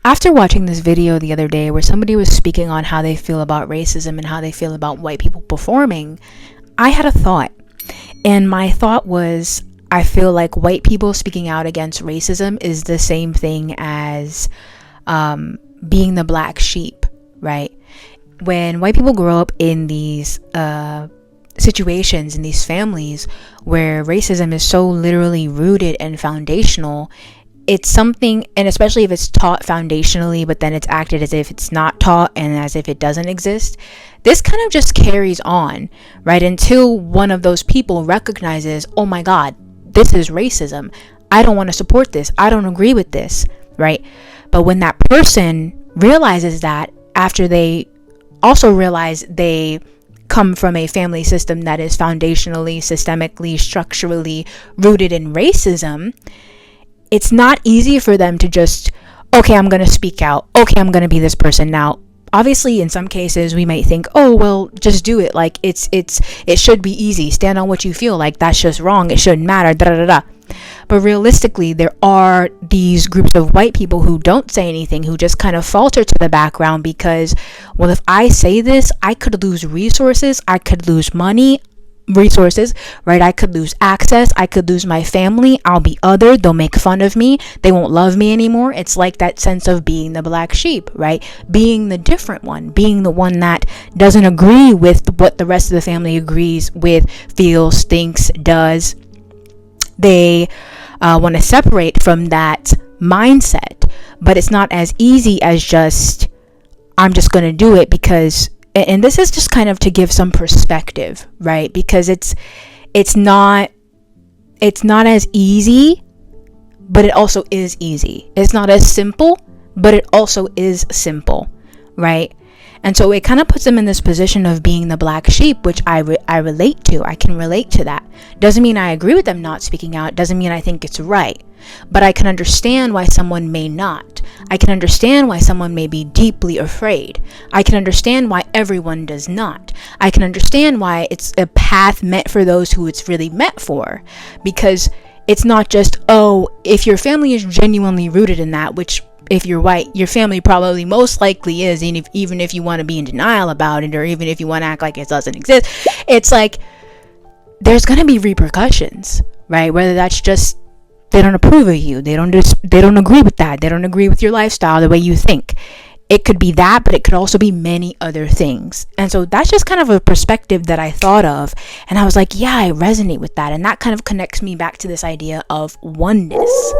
After watching this video the other day where somebody was speaking on how they feel about racism and how they feel about white people performing, I had a thought. And my thought was, I feel like white people speaking out against racism is the same thing as being the black sheep, right? When white people grow up in these situations, in these families where racism is so literally rooted and foundational, it's something, and especially if it's taught foundationally, but then it's acted as if it's not taught and as if it doesn't exist, this kind of just carries on, right? Until one of those people recognizes, oh my God, this is racism. I don't want to support this. I don't agree with this, right? But when that person realizes that, after they also realize they come from a family system that is foundationally, systemically, structurally rooted in racism, it's not easy for them to just, okay, I'm going to speak out. Okay, I'm going to be this person. Now, obviously, in some cases, we might think, oh, well, just do it. Like, it should be easy. Stand on what you feel. Like, that's just wrong. It shouldn't matter. Da da da. But realistically, there are these groups of white people who don't say anything, who just kind of falter to the background because, well, if I say this, I could lose resources. I could lose money. Resources, right? I could lose access. I could lose my family. I'll be othered. They'll make fun of me. They won't love me anymore. It's like that sense of being the black sheep, right? Being the different one, being the one that doesn't agree with what the rest of the family agrees with, feels, thinks, does. They want to separate from that mindset, but it's not as easy as just, I'm just going to do it because. And this is just kind of to give some perspective, right? Because it's not as easy, but it also is easy. It's not as simple, but it also is simple, right? And so it kind of puts them in this position of being the black sheep, which I relate to. I can relate to that. Doesn't mean I agree with them not speaking out. Doesn't mean I think it's right. But I can understand why someone may not. I can understand why someone may be deeply afraid. I can understand why everyone does not. I can understand why it's a path meant for those who it's really meant for. Because it's not just, oh, if your family is genuinely rooted in that, which if you're white, your family probably most likely is, and even if you want to be in denial about it, or even if you want to act like it doesn't exist, it's like there's going to be repercussions, right? Whether that's just they don't approve of you, they don't agree with that, they don't agree with your lifestyle, the way you think. It could be that, but it could also be many other things. And so that's just kind of a perspective that I thought of, and I was like, yeah, I resonate with that. And that kind of connects me back to this idea of oneness.